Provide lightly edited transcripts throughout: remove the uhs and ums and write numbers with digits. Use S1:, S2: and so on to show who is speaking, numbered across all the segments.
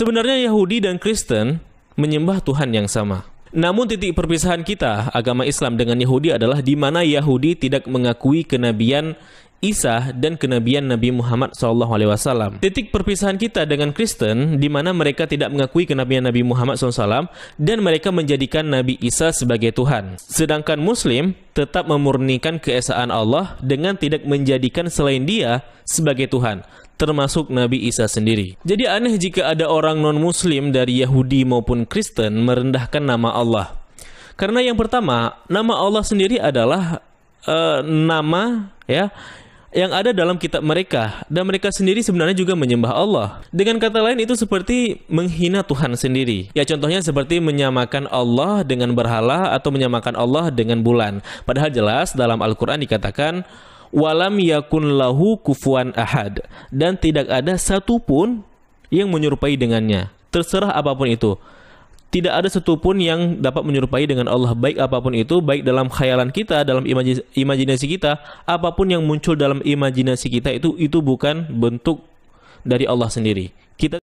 S1: Sebenarnya Yahudi dan Kristen menyembah Tuhan yang sama. Namun titik perpisahan kita, agama Islam dengan Yahudi adalah di mana Yahudi tidak mengakui kenabian Isa dan kenabian Nabi Muhammad SAW. Titik perpisahan kita dengan Kristen di mana mereka tidak mengakui kenabian Nabi Muhammad SAW dan mereka menjadikan Nabi Isa sebagai Tuhan. Sedangkan Muslim tetap memurnikan keesaan Allah dengan tidak menjadikan selain Dia sebagai Tuhan, termasuk Nabi Isa sendiri. Jadi aneh jika ada orang non-Muslim dari Yahudi maupun Kristen merendahkan nama Allah. Karena yang pertama, nama Allah sendiri adalah nama yang ada dalam kitab mereka, dan mereka sendiri sebenarnya juga menyembah Allah. Dengan kata lain, itu seperti menghina Tuhan sendiri. Ya, contohnya seperti menyamakan Allah dengan berhala atau menyamakan Allah dengan bulan. Padahal jelas dalam Al-Quran dikatakan walam yakun lahu kufuwan ahad, dan tidak ada satupun yang menyerupai dengannya. Terserah apapun itu, tidak ada satupun yang dapat menyerupai dengan Allah, baik apapun itu, baik dalam khayalan kita, dalam imajinasi kita, apapun yang muncul dalam imajinasi kita itu bukan bentuk dari Allah sendiri. Kita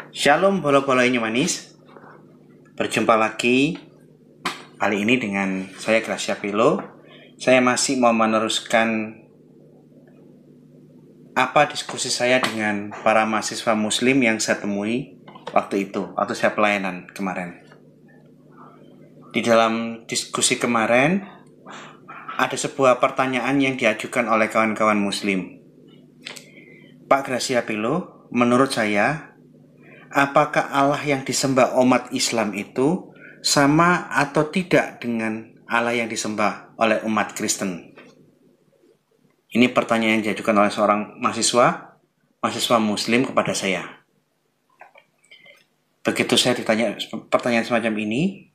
S2: Shalom bolo-bolo ini manis. Berjumpa lagi kali ini dengan saya Gracia Pilo. Saya masih mau meneruskan diskusi saya dengan para mahasiswa muslim yang saya temui waktu saya pelayanan kemarin. Di dalam diskusi kemarin ada sebuah pertanyaan yang diajukan oleh kawan-kawan muslim. Pak Gracia Pilo, menurut saya, apakah Allah yang disembah umat Islam itu sama atau tidak dengan Allah yang disembah oleh umat Kristen? Ini pertanyaan yang diajukan oleh seorang mahasiswa muslim kepada saya. Begitu saya ditanya pertanyaan semacam ini,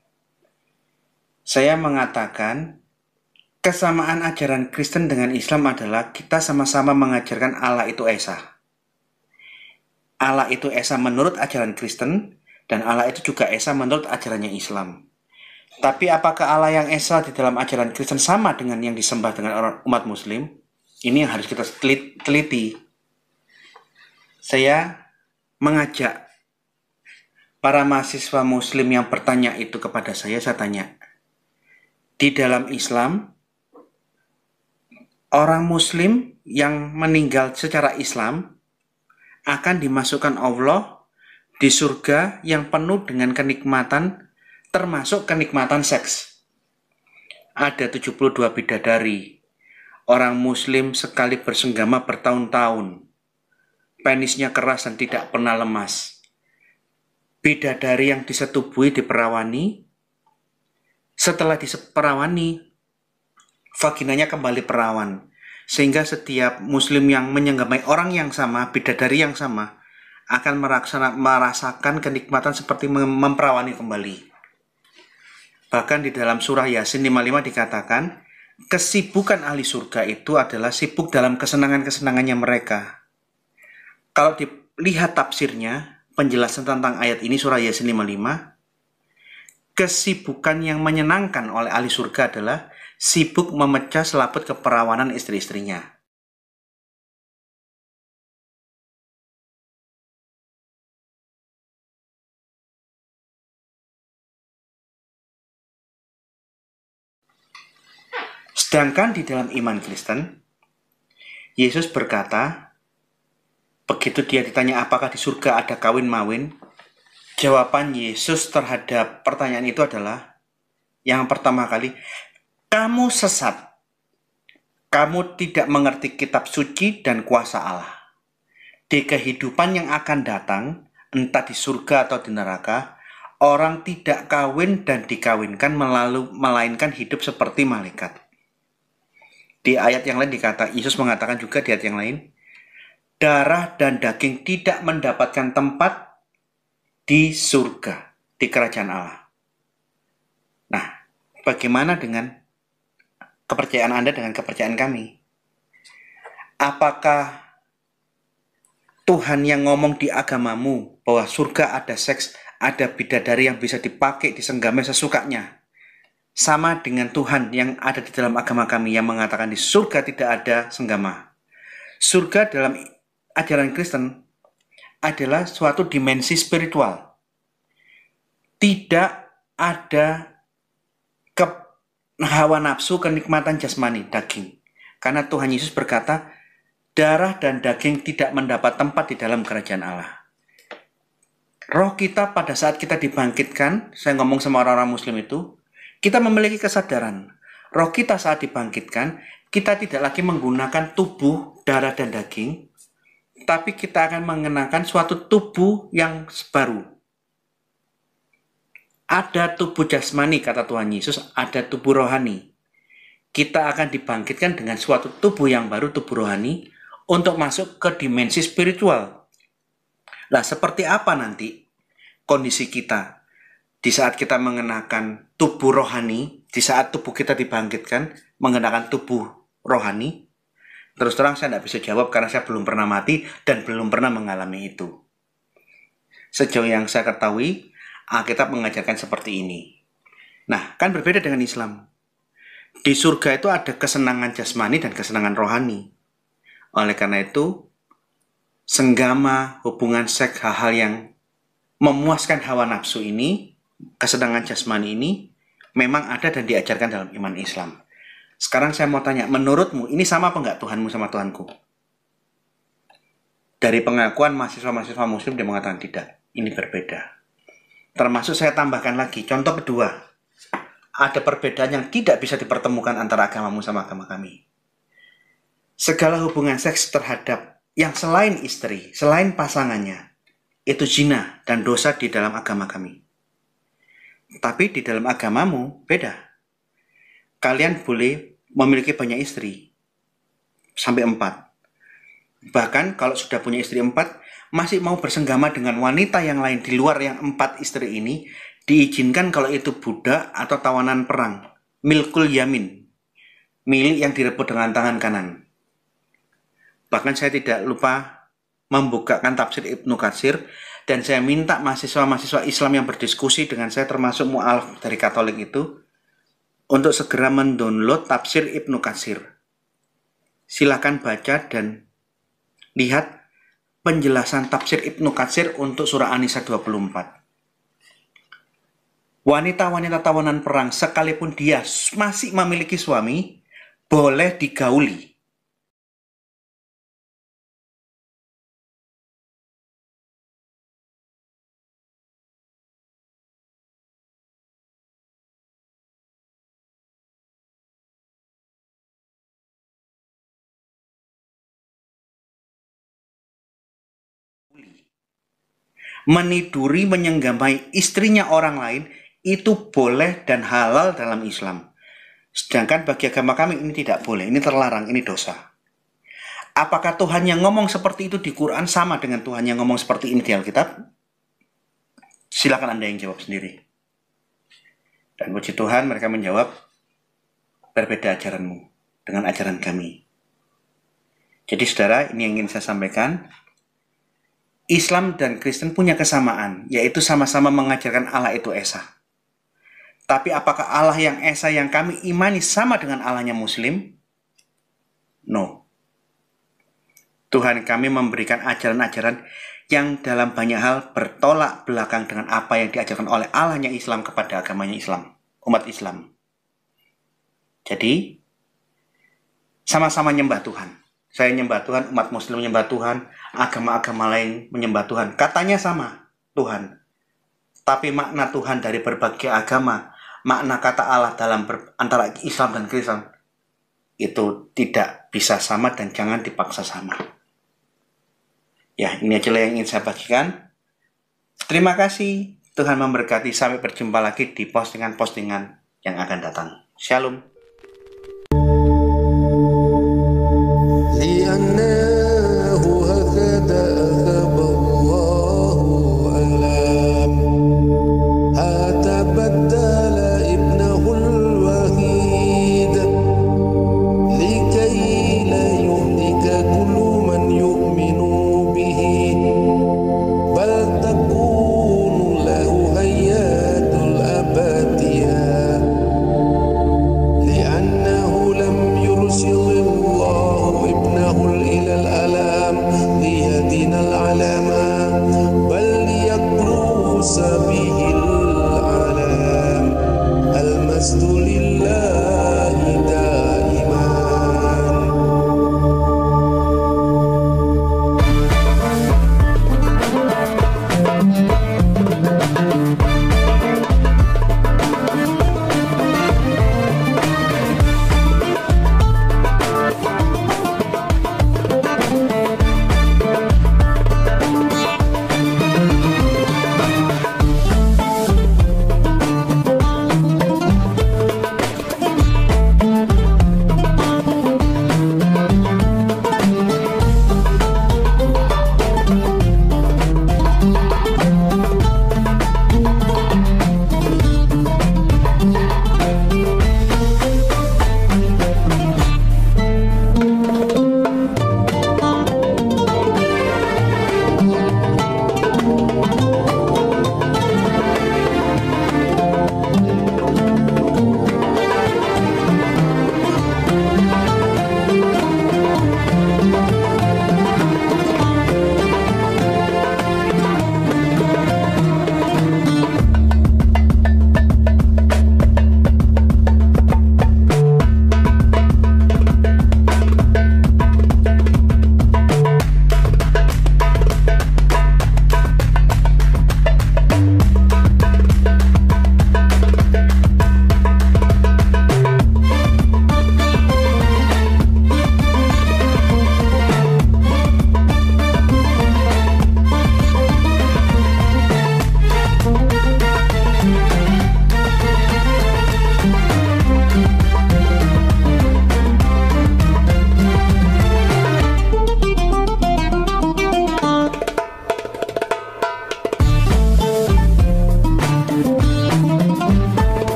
S2: saya mengatakan kesamaan ajaran Kristen dengan Islam adalah kita sama-sama mengajarkan Allah itu Esa. Allah itu Esa menurut ajaran Kristen, dan Allah itu juga Esa menurut ajarannya Islam. Tapi apakah Allah yang Esa di dalam ajaran Kristen sama dengan yang disembah dengan umat Muslim? Ini yang harus kita teliti. Saya mengajak para mahasiswa Muslim yang bertanya itu kepada saya tanya, di dalam Islam, orang Muslim yang meninggal secara Islam akan dimasukkan Allah di surga yang penuh dengan kenikmatan, termasuk kenikmatan seks. Ada 72 bidadari. Orang Muslim sekali bersenggama bertahun-tahun. Penisnya keras dan tidak pernah lemas. Bidadari yang disetubui diperawani. Setelah diperawani, vaginanya kembali perawan. Sehingga setiap Muslim yang menyenggamai orang yang sama, bidadari yang sama, akan merasakan kenikmatan seperti memperawani kembali. Bahkan di dalam surah Yasin 55 dikatakan, kesibukan ahli surga itu adalah sibuk dalam kesenangan-kesenangannya mereka. Kalau dilihat tafsirnya, penjelasan tentang ayat ini surah Yasin 55, kesibukan yang menyenangkan oleh ahli surga adalah sibuk memecah selaput keperawanan istri-istrinya. Sedangkan di dalam iman Kristen, Yesus berkata, begitu dia ditanya apakah di surga ada kawin-mawin, jawaban Yesus terhadap pertanyaan itu adalah, yang pertama kali, kamu sesat. Kamu tidak mengerti kitab suci dan kuasa Allah. Di kehidupan yang akan datang, entah di surga atau di neraka, orang tidak kawin dan dikawinkan melainkan hidup seperti malaikat. Di ayat yang lain Yesus mengatakan juga di ayat yang lain, darah dan daging tidak mendapatkan tempat di surga, di kerajaan Allah. Nah, bagaimana dengan kepercayaan Anda dengan kepercayaan kami? Apakah Tuhan yang ngomong di agamamu bahwa surga ada seks, ada bidadari yang bisa dipakai, disenggama sesukanya, sama dengan Tuhan yang ada di dalam agama kami yang mengatakan di surga tidak ada senggama? Surga dalam ajaran Kristen adalah suatu dimensi spiritual. Tidak ada hawa nafsu, kenikmatan jasmani, daging. Karena Tuhan Yesus berkata, darah dan daging tidak mendapat tempat di dalam kerajaan Allah. Roh kita pada saat kita dibangkitkan, saya ngomong sama orang-orang muslim itu, kita memiliki kesadaran. Roh kita saat dibangkitkan, kita tidak lagi menggunakan tubuh, darah dan daging, tapi kita akan mengenakan suatu tubuh yang baru. Ada tubuh jasmani, kata Tuhan Yesus, ada tubuh rohani. Kita akan dibangkitkan dengan suatu tubuh yang baru, tubuh rohani, untuk masuk ke dimensi spiritual. Nah, seperti apa nanti kondisi kita di saat kita mengenakan tubuh rohani, di saat tubuh kita dibangkitkan, mengenakan tubuh rohani? Terus terang saya tidak bisa jawab karena saya belum pernah mati dan belum pernah mengalami itu. Sejauh yang saya ketahui, Alkitab mengajarkan seperti ini. Nah, kan berbeda dengan Islam. Di surga itu ada kesenangan jasmani dan kesenangan rohani. Oleh karena itu, senggama, hubungan seks, hal-hal yang memuaskan hawa nafsu ini, kesenangan jasmani ini, memang ada dan diajarkan dalam iman Islam. Sekarang saya mau tanya, menurutmu ini sama apa enggak Tuhanmu sama Tuhanku? Dari pengakuan mahasiswa-mahasiswa muslim dia mengatakan tidak, ini berbeda. Termasuk saya tambahkan lagi, contoh kedua, ada perbedaan yang tidak bisa dipertemukan antara agamamu sama agama kami. Segala hubungan seks terhadap yang selain istri, selain pasangannya, itu zina dan dosa di dalam agama kami. Tapi di dalam agamamu beda. Kalian boleh memiliki banyak istri, sampai 4. Bahkan kalau sudah punya istri 4, masih mau bersenggama dengan wanita yang lain di luar yang 4 istri ini, diizinkan kalau itu budak atau tawanan perang. Milkul yamin, milik yang direbut dengan tangan kanan. Bahkan saya tidak lupa membukakan tafsir Ibnu Katsir, dan saya minta mahasiswa-mahasiswa Islam yang berdiskusi dengan saya, termasuk mu'alaf dari Katolik itu, untuk segera mendownload tafsir Ibnu Katsir. Silakan baca dan lihat penjelasan tafsir Ibnu Katsir untuk surah An-Nisa 24. Wanita-wanita tawanan perang sekalipun dia masih memiliki suami, boleh digauli. Meniduri, menyenggamai istrinya orang lain, itu boleh dan halal dalam Islam. Sedangkan bagi agama kami ini tidak boleh, ini terlarang, ini dosa. Apakah Tuhan yang ngomong seperti itu di Quran sama dengan Tuhan yang ngomong seperti ini di Alkitab? Silakan Anda yang jawab sendiri. Dan puji Tuhan mereka menjawab, berbeda ajaranmu dengan ajaran kami. Jadi saudara, ini yang ingin saya sampaikan. Islam dan Kristen punya kesamaan, yaitu sama-sama mengajarkan Allah itu Esa. Tapi apakah Allah yang Esa yang kami imani sama dengan Allahnya Muslim? No. Tuhan kami memberikan ajaran-ajaran yang dalam banyak hal bertolak belakang dengan apa yang diajarkan oleh Allahnya Islam kepada agamanya Islam, umat Islam. Jadi, sama-sama nyembah Tuhan. Saya nyembah Tuhan, umat muslim menyembah Tuhan, agama-agama lain menyembah Tuhan. Katanya sama, Tuhan. Tapi makna Tuhan dari berbagai agama, makna kata Allah dalam antara Islam dan Kristen, itu tidak bisa sama dan jangan dipaksa sama. Ya, ini aja yang ingin saya bagikan. Terima kasih. Tuhan memberkati. Sampai berjumpa lagi di postingan-postingan yang akan datang. Shalom.
S3: أيها الناس